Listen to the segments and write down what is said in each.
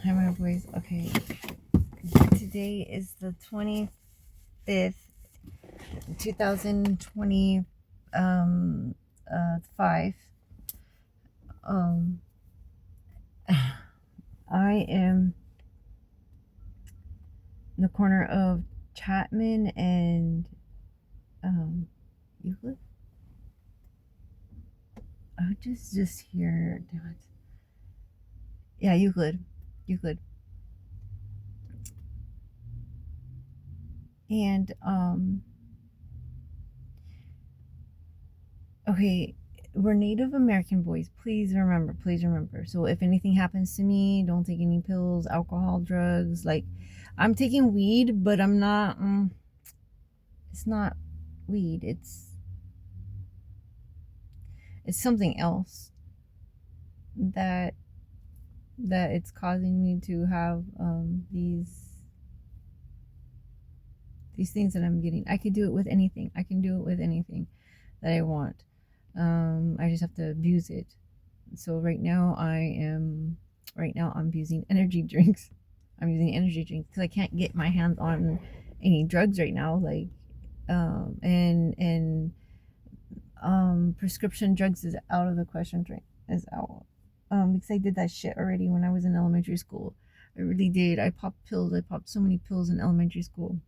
Hi, my boys. Okay, today is the 25th, 2020, five. Um, I am in the corner of Chapman and Euclid. Oh, just here. Damn it. Yeah, Euclid, and okay. We're Native American boys. Please remember. Please remember. So if anything happens to me, don't take any pills, alcohol, drugs. Like, I'm taking weed, but I'm not. It's not weed. It's something else that it's causing me to have these things that I'm getting. I could do it with anything. I can do it with anything that I want. I just have to abuse it. So right now I'm using energy drinks. I'm using energy drinks because I can't get my hands on any drugs right now. Like and prescription drugs is out of the question. Drink is out. Because I did that shit already when I was in elementary school. I really did. I popped pills. I popped so many pills in elementary school.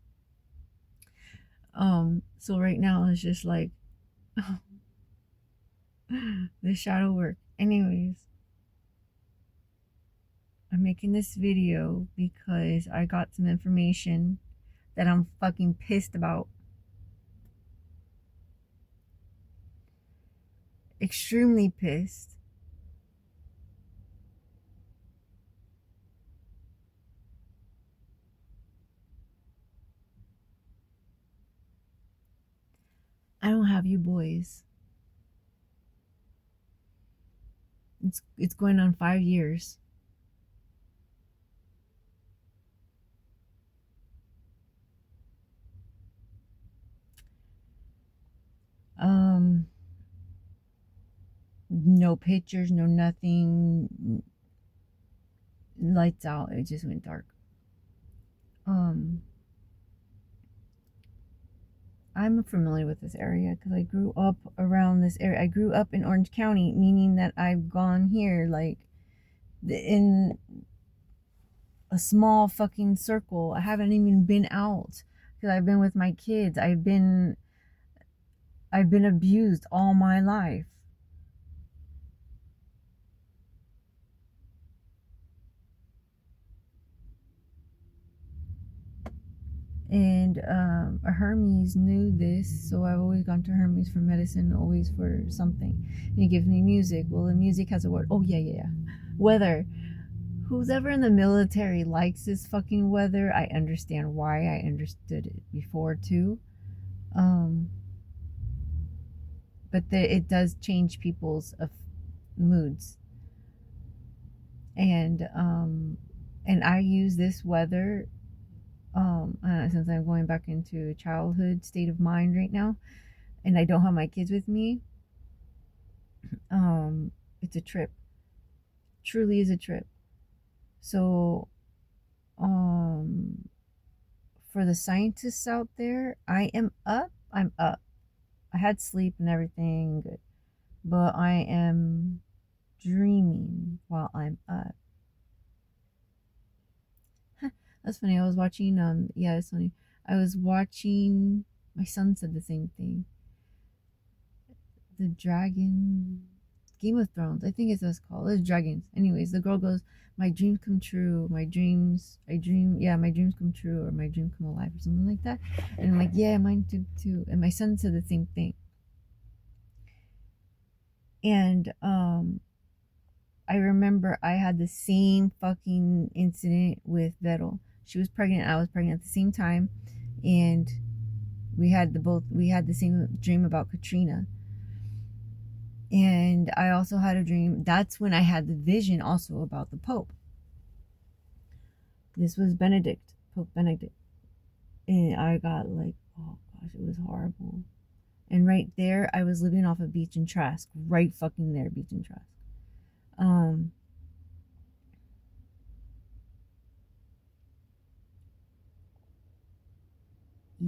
So right now it's just like the shadow work. Anyways, I'm making this video because I got some information that I'm fucking pissed about. Extremely pissed. I don't have you boys. It's going on 5 years. Um, no pictures, no nothing. Lights out. It just went dark. Um, I'm familiar with this area because I grew up around this area. I grew up in Orange County, meaning that I've gone here like in a small fucking circle. I haven't even been out because I've been with my kids. I've been abused all my life. And Hermes knew this, so I've always gone to Hermes for medicine, always for something. And he gives me music. Well, the music has a word. Oh yeah. Weather. Who's ever in the military likes this fucking weather. I understand why. I understood it before too. Um, but it does change people's moods. And I use this weather since I'm going back into a childhood state of mind right now, and I don't have my kids with me. It's a trip. Truly is a trip. So, um, for the scientists out there, I am up. I'm up. I had sleep and everything good, but I am dreaming while I'm up. That's funny. I was watching. Yeah, it's funny. I was watching. My son said the same thing. The dragon. Game of Thrones. I think it's what's called. It's dragons. Anyways, the girl goes, "My dreams come true. My dreams. I dream. Yeah, my dreams come true, or my dream come alive, or something like that." And I'm like, "Yeah, mine too." And my son said the same thing. And I remember I had the same fucking incident with Vettel. She was pregnant. I was pregnant at the same time, and we had the same dream about Katrina. And I also had a dream. That's when I had the vision also about the Pope. This was Pope Benedict. And I got like, oh gosh, it was horrible. And right there, I was living off a beach in Trask. Right fucking there, beach in Trask. Um,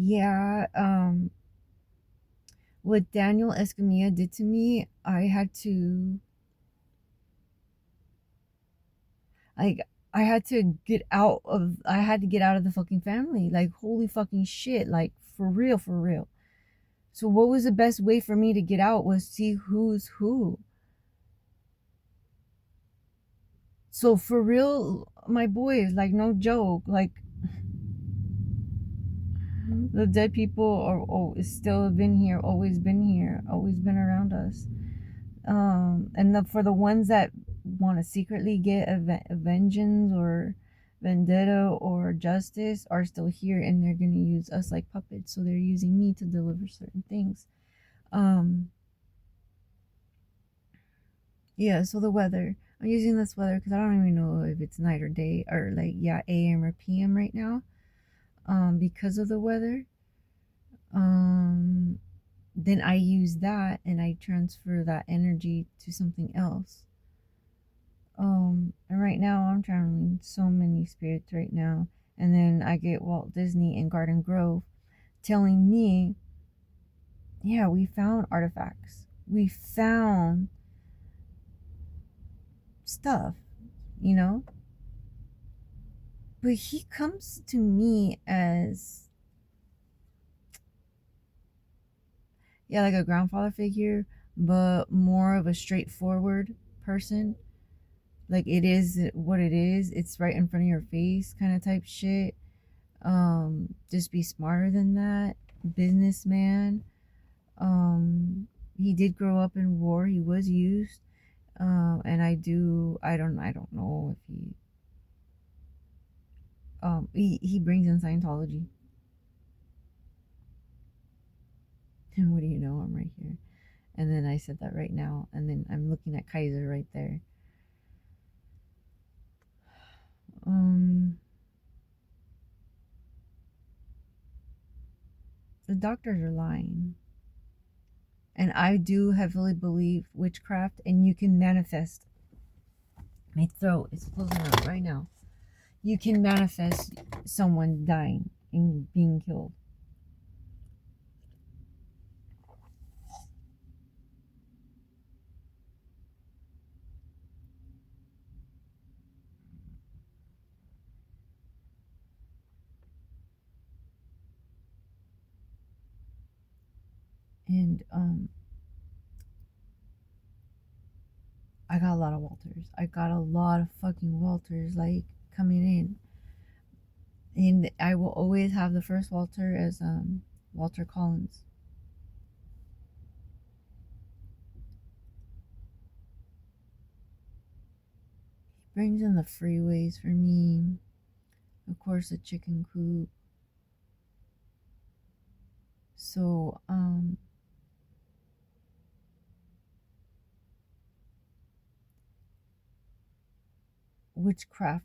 Yeah, what Daniel Escamilla did to me, like I had to get out of the fucking family. Like holy fucking shit, like for real, for real. So what was the best way for me to get out was see who's who. So for real, my boys, like no joke, like the dead people are still been here, always been around us. And for the ones that want to secretly get a vengeance or vendetta or justice are still here, and they're gonna use us like puppets. So they're using me to deliver certain things. Um, yeah. So the weather. I'm using this weather because I don't even know if it's night or day or like yeah AM or PM right now. Because of the weather. Um, then I use that and I transfer that energy to something else. And right now I'm channeling so many spirits right now. And then I get Walt Disney and Garden Grove telling me, yeah, we found artifacts. We found stuff, you know? But he comes to me as, yeah, like a grandfather figure, but more of a straightforward person. Like it is what it is. It's right in front of your face kind of type shit. Just be smarter than that. Businessman. He did grow up in war. He was used. And I don't know if he brings in Scientology. And what do you know? I'm right here. And then I said that right now. And then I'm looking at Kaiser right there. Um, the doctors are lying. And I do heavily believe witchcraft, and you can manifest. My throat is closing up right now. You can manifest someone dying and being killed. And I got a lot of Walters. I got a lot of fucking Walters like coming in. And I will always have the first Walter as Walter Collins. He brings in the freeways for me. Of course, the chicken coop. So, witchcraft.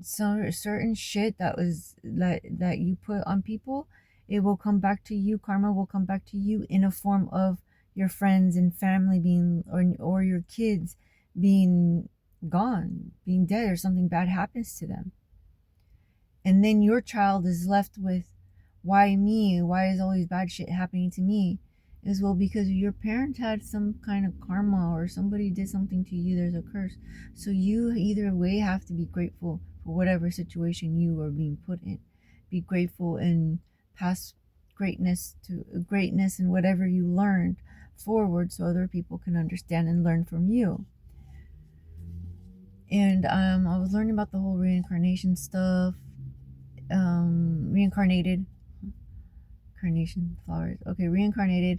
Some certain shit that you put on people, it will come back to you. Karma will come back to you in a form of your friends and family being or your kids being gone, being dead, or something bad happens to them. And then your child is left with, why me? Why is all these bad shit happening to me? Is well because your parents had some kind of karma or somebody did something to you. There's a curse. So you either way have to be grateful for whatever situation you are being put in. Be grateful and pass greatness and whatever you learned forward so other people can understand and learn from you. And I was learning about the whole reincarnation stuff. Reincarnated carnation flowers. Okay, reincarnated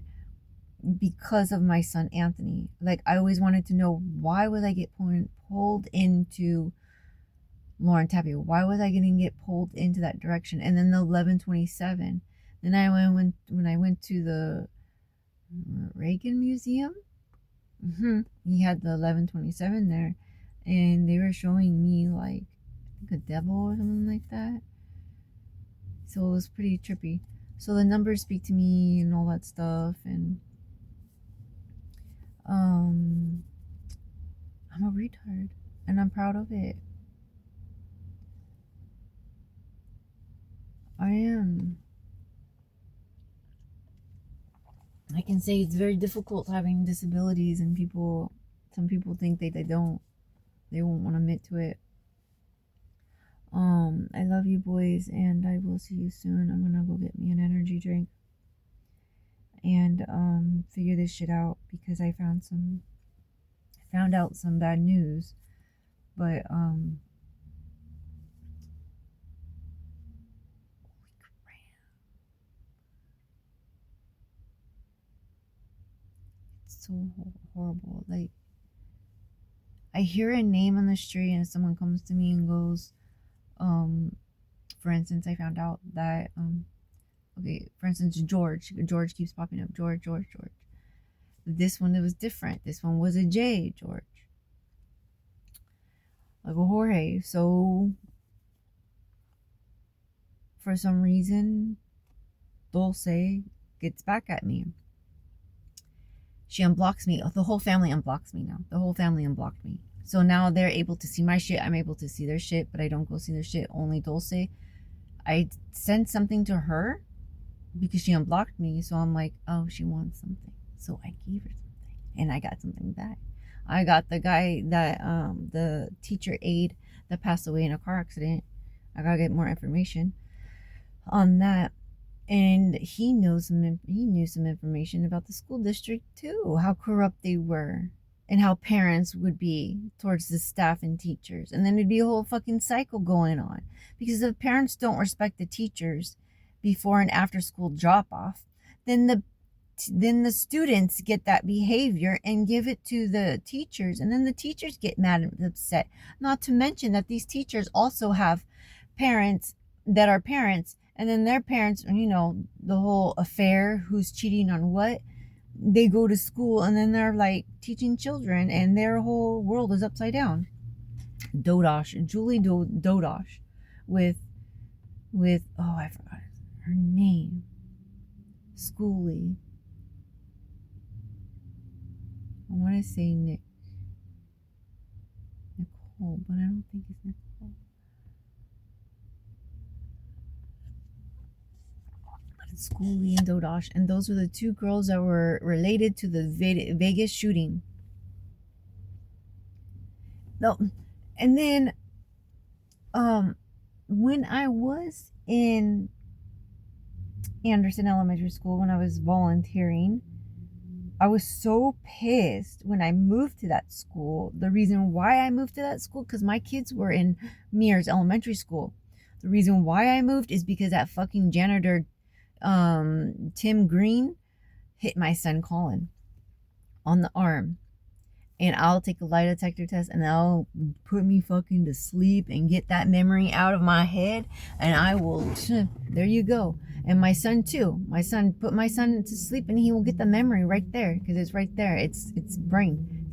because of my son Anthony. Like I always wanted to know, why was I get pulled into Lauren Tapio? Why was I getting get pulled into that direction? And then the 1127. Then when I went to the Reagan Museum. He had the 1127 there, and they were showing me like I think a devil or something like that. So it was pretty trippy. So the numbers speak to me and all that stuff, and um, I'm a retard, and I'm proud of it. I can say it's very difficult having disabilities, and some people think they don't, they won't want to admit to it. I love you boys, and I will see you soon. I'm gonna go get me an energy drink and figure this shit out, because I found out some bad news, but it's so horrible. Like, I hear a name on the street and someone comes to me and goes, for instance, I found out that okay, for instance, George keeps popping up. George. This one, it was different. This one was a J, George. Like a Jorge. So for some reason, Dulce gets back at me. She unblocks me. The whole family unblocks me now. The whole family unblocked me. So now they're able to see my shit. I'm able to see their shit, but I don't go see their shit. Only Dulce. I sent something to her because she unblocked me. So I'm like, oh, she wants something. So I gave her something, and I got something back. I got the guy that the teacher aide that passed away in a car accident. I gotta get more information on that. And he knew some information about the school district too, how corrupt they were, and how parents would be towards the staff and teachers. And then it'd be a whole fucking cycle going on, because if parents don't respect the teachers before and after school drop off, then the students get that behavior and give it to the teachers, and then the teachers get mad and upset. Not to mention that these teachers also have parents that are parents, and then their parents, you know, the whole affair, who's cheating on what, they go to school and then they're like teaching children, and their whole world is upside down. Julie Dodosh with oh, I forgot her name. Schoolie. I want to say Nicole, but I don't think it's Nicole. But it's Schoolie and Dodosh, and those were the two girls that were related to the Vegas shooting. No, and then when I was in Anderson Elementary School, when I was volunteering, I was so pissed when I moved to that school. The reason why I moved to that school, because my kids were in Mears Elementary School. The reason why I moved is because that fucking janitor, Tim Green, hit my son Colin on the arm. And I'll take a lie detector test, and they'll put me fucking to sleep and get that memory out of my head, and I will, there you go. And my son too. Put my son to sleep, and he will get the memory right there, because it's right there. It's brain.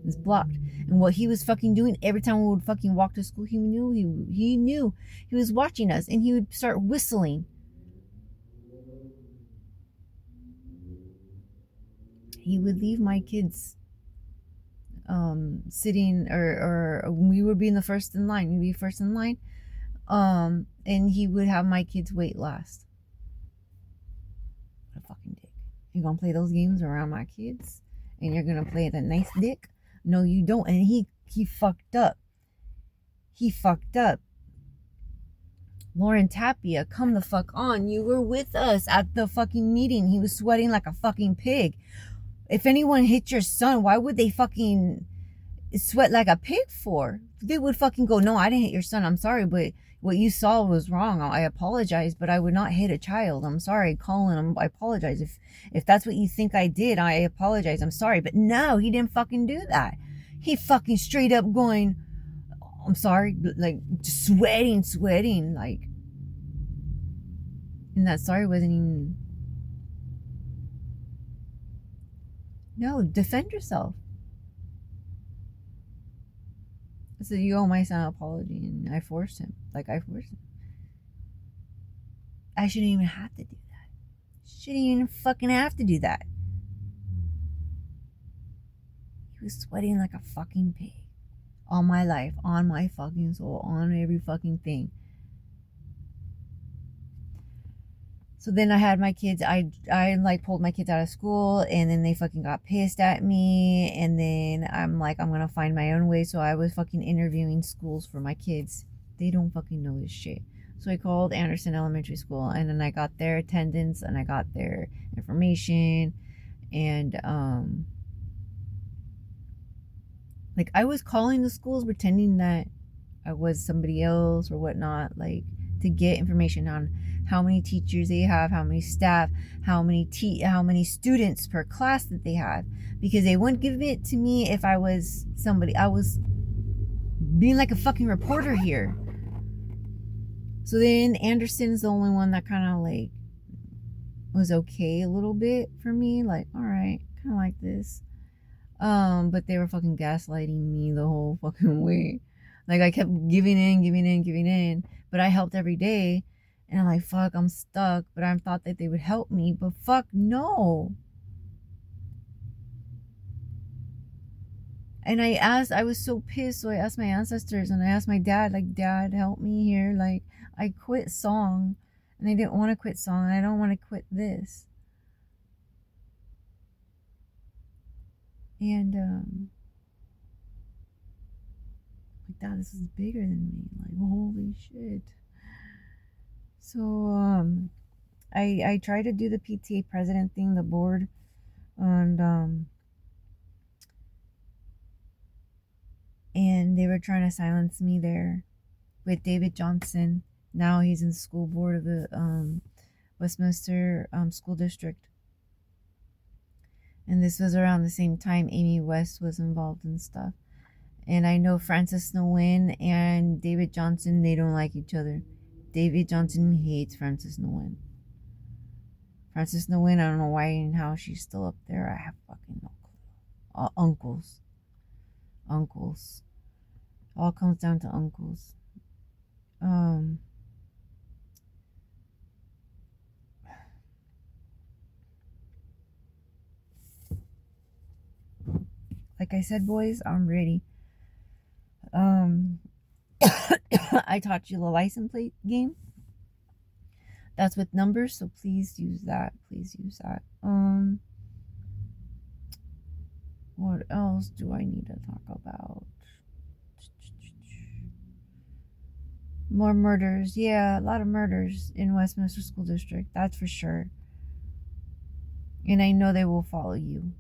It's blocked. And what he was fucking doing every time we would fucking walk to school, he knew he was watching us, and he would start whistling. He would leave my kids sitting, or we would be in the first in line. We'd be first in line. And he would have my kids wait last. What a fucking dick. You're gonna play those games around my kids, and you're gonna play the nice dick? No, you don't. And he fucked up. Lauren Tapia, come the fuck on. You were with us at the fucking meeting. He was sweating like a fucking pig. If anyone hit your son, why would they fucking sweat like a pig for? They would fucking go, no, I didn't hit your son. I'm sorry, but what you saw was wrong. I apologize, but I would not hit a child. I'm sorry, Colin. I apologize. If that's what you think I did, I apologize. I'm sorry. But no, he didn't fucking do that. He fucking straight up going, I'm sorry, like sweating, like. And that sorry wasn't even. No, defend yourself. I said, you owe my son an apology, and I forced him. I shouldn't even have to do that. Shouldn't even fucking have to do that. He was sweating like a fucking pig. On my life, on my fucking soul, on every fucking thing. So then I had my kids, I like pulled my kids out of school, and then they fucking got pissed at me, and then I'm like, I'm gonna find my own way. So I was fucking interviewing schools for my kids. They don't fucking know this shit. So I called Anderson Elementary School, and then I got their attendance, and I got their information, and like I was calling the schools pretending that I was somebody else or whatnot, like to get information on how many teachers they have, how many staff, how many students per class that they had, because they wouldn't give it to me if I was somebody. I was being like a fucking reporter here. So then Anderson's the only one that kind of like was okay a little bit for me, like all right, kind of like this. But they were fucking gaslighting me the whole fucking way. Like I kept giving in, but I helped every day, and I'm like, fuck, I'm stuck. But I thought that they would help me, but fuck no. And I was so pissed, so I asked my ancestors, and I asked my dad, like, Dad, help me here. Like, I quit song, and I didn't want to quit song, and I don't want to quit this. And like, Dad, this is bigger than me. Like, holy shit. So I tried to do the PTA president thing, the board, and they were trying to silence me there with David Johnson. Now he's in the school board of the Westminster School District. And this was around the same time Amy West was involved in stuff. And I know Frances Nguyen and David Johnson, they don't like each other. David Johnson hates Frances Nguyen. Frances Nguyen, I don't know why and how she's still up there. I have fucking no clue. Uncles. All comes down to uncles. Like I said, boys, I'm ready. I taught you the license plate game. That's with numbers, so please use that. What else do I need to talk about? More murders. Yeah, a lot of murders in Westminster School District. That's for sure. And I know they will follow you.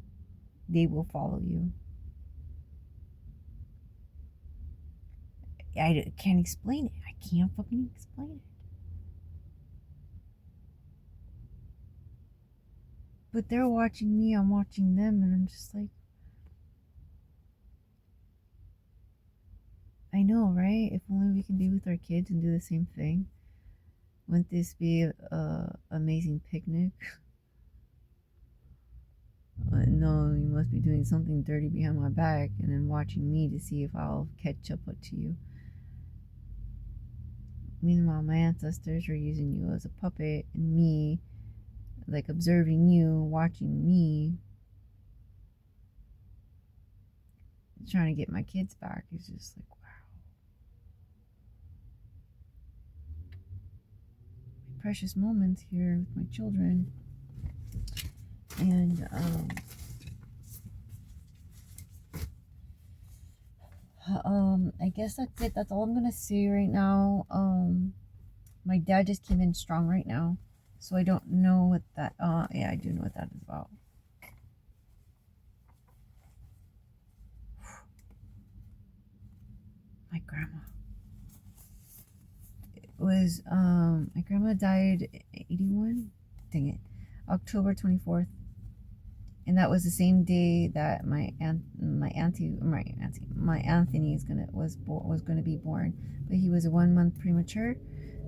I can't explain it. I can't fucking explain it. But they're watching me, I'm watching them, and I'm just like, I know, right? If only we can be with our kids and do the same thing. Wouldn't this be a amazing picnic? No, you must be doing something dirty behind my back and then watching me to see if I'll catch up to you. Meanwhile, my ancestors are using you as a puppet, and me, like, observing you, watching me, trying to get my kids back. It's just like, wow. Precious moments here with my children. And I guess that's it. That's all I'm gonna say right now. My dad just came in strong right now, so I don't know what that. Yeah, I do know what that is about. My grandma. It was my grandma died 81. Dang it, October 24th. And that was the same day that my Anthony was gonna be born, but he was 1 month premature,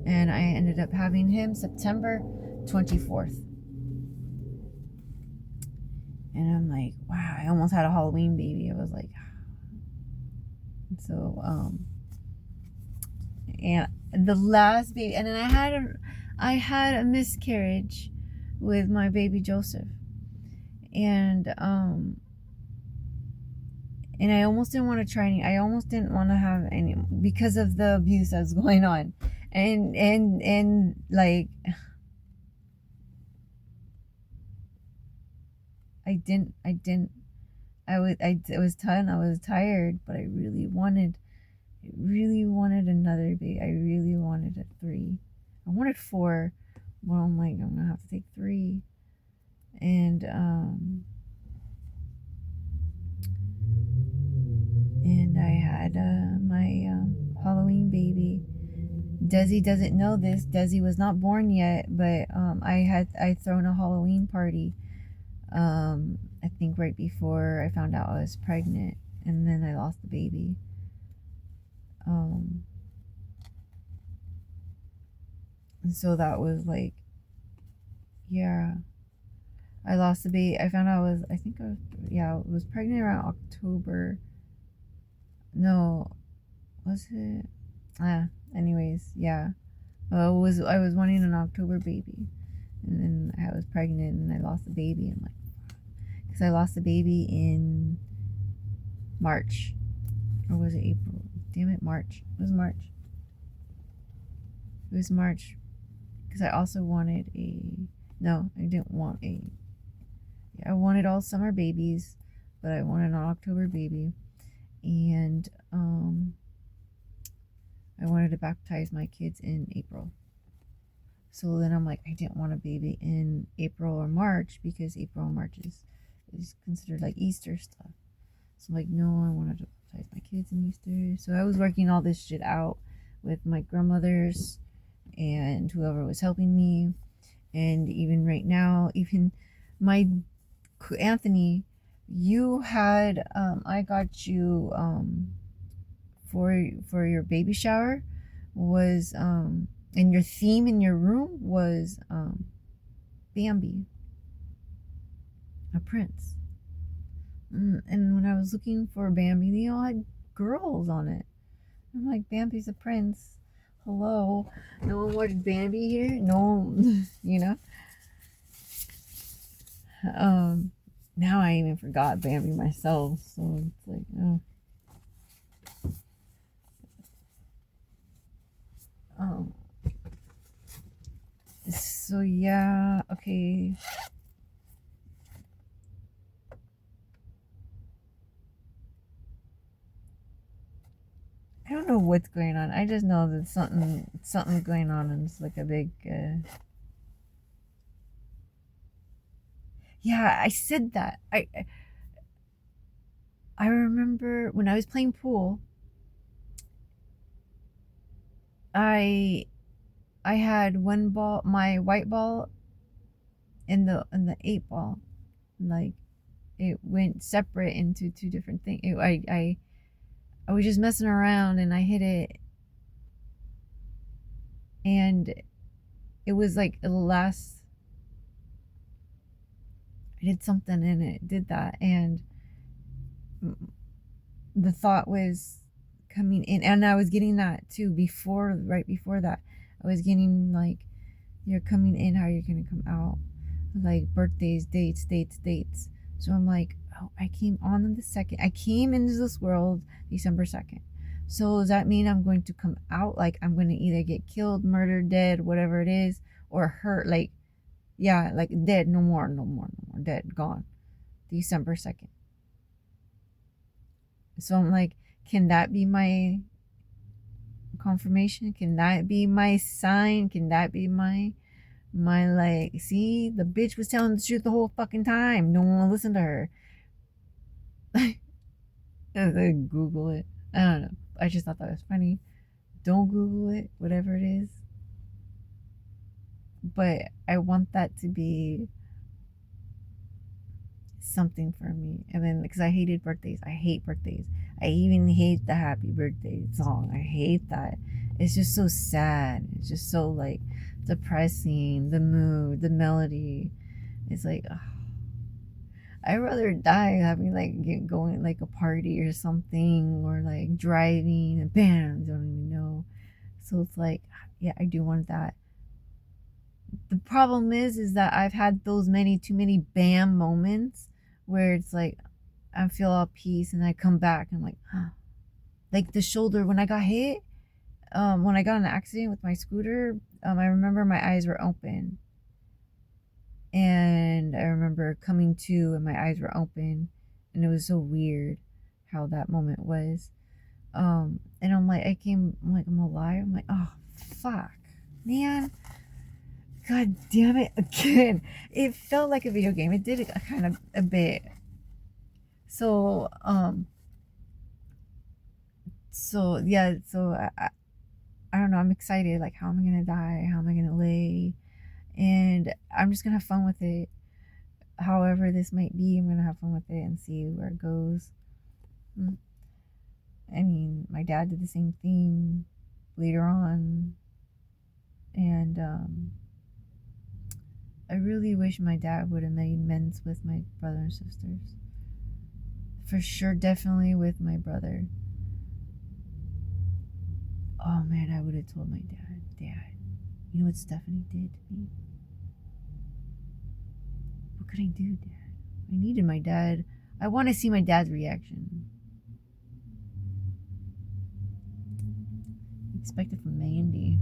and I ended up having him September 24th. And I'm like, wow, I almost had a Halloween baby. I was like, so and the last baby, and then I had a miscarriage with my baby Joseph. And I almost didn't want to try any. I almost didn't want to have any because of the abuse that was going on, and like I didn't. I was tired. I was tired, but I really wanted another baby. I really wanted a three. I wanted four. Well, I'm like, I'm gonna have to take three. And I had my Halloween baby. Desi doesn't know this. Desi was not born yet, but I thrown a Halloween party. I think right before I found out I was pregnant, and then I lost the baby. Um, and so that was like, yeah, I lost the baby. I found out I think I was, yeah, I was pregnant around October. No, was it? Ah, anyways, yeah. I was wanting an October baby, and then I was pregnant, and I lost the baby. I'm like, because I lost the baby in March, or was it April? Damn it, March. It was March. It was March, because I also wanted a. No, I didn't want a. Yeah, I wanted all summer babies, but I wanted an October baby, and I wanted to baptize my kids in April. So then I'm like, I didn't want a baby in April or March because April and March is considered like Easter stuff. So I'm like, no, I wanted to baptize my kids in Easter. So I was working all this shit out with my grandmothers and whoever was helping me. And even right now, even my Anthony, you had I got you for your baby shower was and your theme in your room was Bambi, a prince. And when I was looking for Bambi, they all had girls on it. I'm like, Bambi's a prince. Hello. No one wanted Bambi here. No, you know. Now I even forgot Bambi myself. So it's like, oh. Um. So yeah. Okay. I don't know what's going on. I just know that something's going on, and it's like a big. Yeah, I said that. I remember when I was playing pool. I I had one ball, my white ball, in the eight ball, like it went separate into two different things. I was just messing around and I hit it, and it was like the last. I did something and it did that, and the thought was coming in, and I was getting that too before, right before that. I was getting like, you're coming in, how you're gonna come out, like birthdays, dates. So I'm like, oh, I came on the second. I came into this world December 2nd. So does that mean I'm going to come out like I'm going to either get killed, murdered, dead, whatever it is, or hurt, like, yeah, like dead, no more, dead, gone, December 2nd. So I'm like, can that be my confirmation? Can that be my sign? Can that be my like, see, the bitch was telling the truth the whole fucking time. No one will listen to her. Google it. I don't know. I just thought that was funny. Don't Google it, whatever it is. But I want that to be something for me. And then, because I hated birthdays, I hate birthdays. I even hate the happy birthday song. I hate that. It's just so sad. It's just so like depressing. The mood, the melody. It's like, ugh. I'd rather die having like going like a party or something, or like driving and bam, don't even know. So it's like, yeah, I do want that. The problem is that I've had those too many bam moments where it's like I feel all peace and I come back and I'm like, huh. Like the shoulder when I got hit, when I got in an accident with my scooter, I remember my eyes were open. And I remember coming to and my eyes were open, and it was so weird how that moment was. And I'm like, I'm like, I'm alive. I'm like, oh, fuck, man. God damn it, again. It felt like a video game. It did a kind of a bit. So, I don't know. I'm excited. Like, how am I gonna die? How am I gonna lay? And I'm just gonna have fun with it. However this might be, I'm gonna have fun with it and see where it goes. I mean, my dad did the same thing later on, and I really wish my dad would have made amends with my brother and sisters. For sure, definitely with my brother. Oh man, I would have told my dad, you know what Stephanie did to me? What could I do, Dad? I needed my dad. I want to see my dad's reaction. Expect it from Mandy.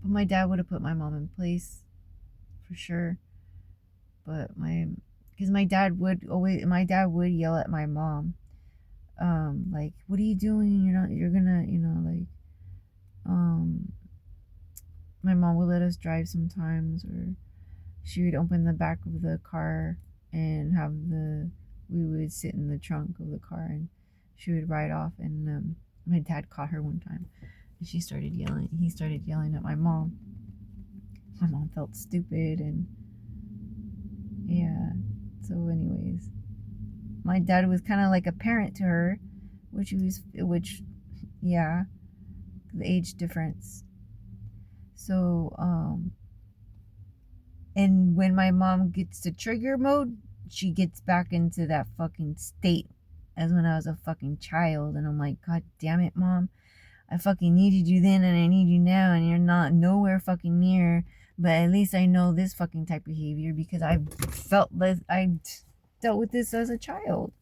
But my dad would have put my mom in place for sure. But because my dad would yell at my mom, like, what are you doing? You're gonna, my mom would let us drive sometimes, or she would open the back of the car and we would sit in the trunk of the car and she would ride off. And my dad caught her one time and he started yelling at my mom. My mom felt stupid, and yeah. So anyways, my dad was kind of like a parent to her, which yeah, the age difference. So and when my mom gets to trigger mode, she gets back into that fucking state as when I was a fucking child. And I'm like, God damn it, Mom. I fucking needed you then and I need you now, and you're not nowhere fucking near. But at least I know this fucking type of behavior because I dealt with this as a child.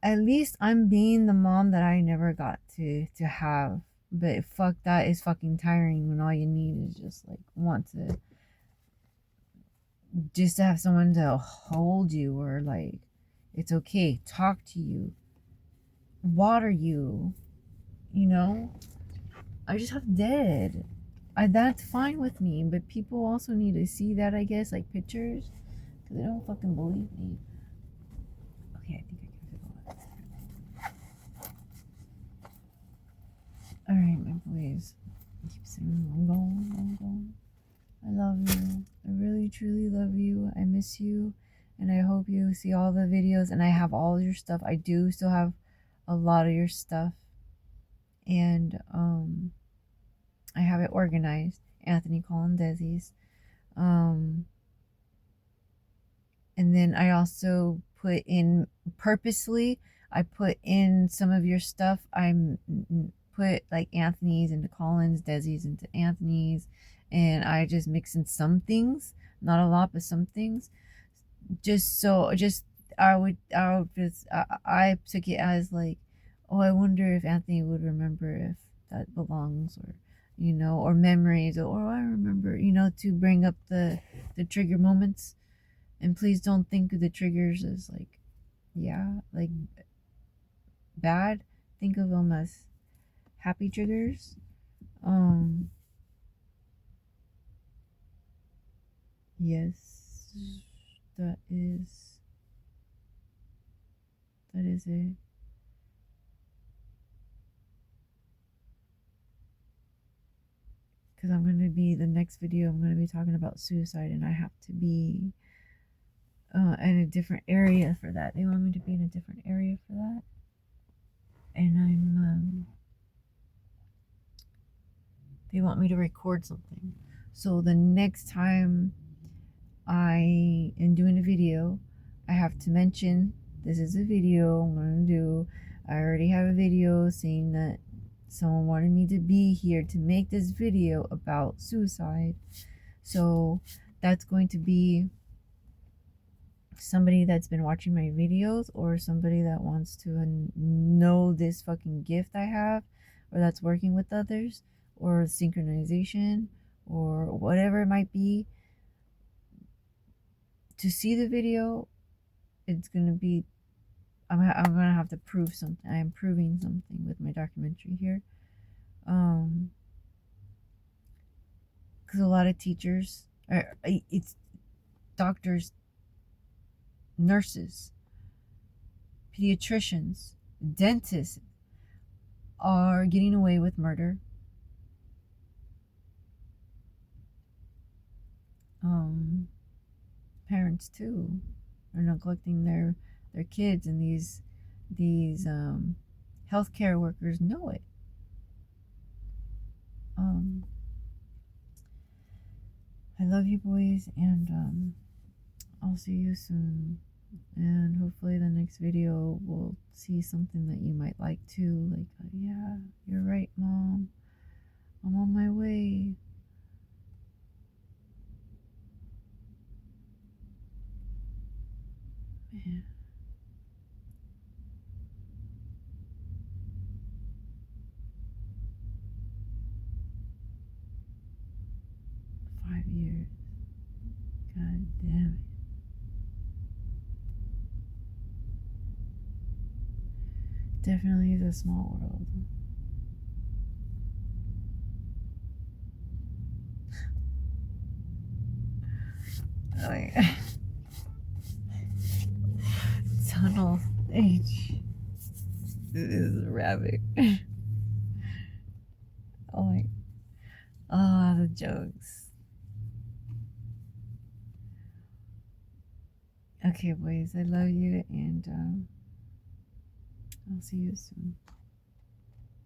At least I'm being the mom that I never got to have. But fuck, that is fucking tiring when all you need is just like just to have someone to hold you, or like, it's okay, talk to you, water you, I just have dead. That's fine with me, but people also need to see that, I guess, like pictures, because they don't fucking believe me. Okay, I think I can fit all that. Alright, my boys. I keep saying I'm going. I love you. I really, truly love you. I miss you. And I hope you see all the videos. And I have all your stuff. I do still have a lot of your stuff. And I have it organized. Anthony Colin Desi's. And then I also put in, purposely, I put in some of your stuff. Put like Anthony's into Colin's, Desi's into Anthony's, and I just mix in some things, not a lot, but some things. I took it as like, oh, I wonder if Anthony would remember if that belongs, or or memories, or I remember, to bring up the trigger moments. And please don't think of the triggers as like, like bad. Think of them as happy triggers. Yes, that is it. Because the next video I'm going to be talking about suicide, and I have to be in a different area for that. They want me to be in a different area for that. And they want me to record something. So the next time I am doing a video, I have to mention this is a video I'm going to do. I already have a video saying that someone wanted me to be here to make this video about suicide. So that's going to be somebody that's been watching my videos, or somebody that wants to know this fucking gift I have, or that's working with others, or synchronization, or whatever it might be, to see the video, it's gonna be, I'm gonna have to prove something. I am proving something with my documentary here. Because a lot of teachers, it's doctors, nurses, pediatricians, dentists are getting away with murder. Parents too are neglecting their kids, and these healthcare workers know it. I love you, boys, and I'll see you soon. And hopefully the next video will see something that you might like too. Like, yeah, you're right, Mom. I'm on my way. Man. Five years. God damn it. Definitely is a small world. Oh my God. Tunnel H. This is a rabbit. Oh my. Oh, the jokes. Okay, boys, I love you, and I'll see you soon.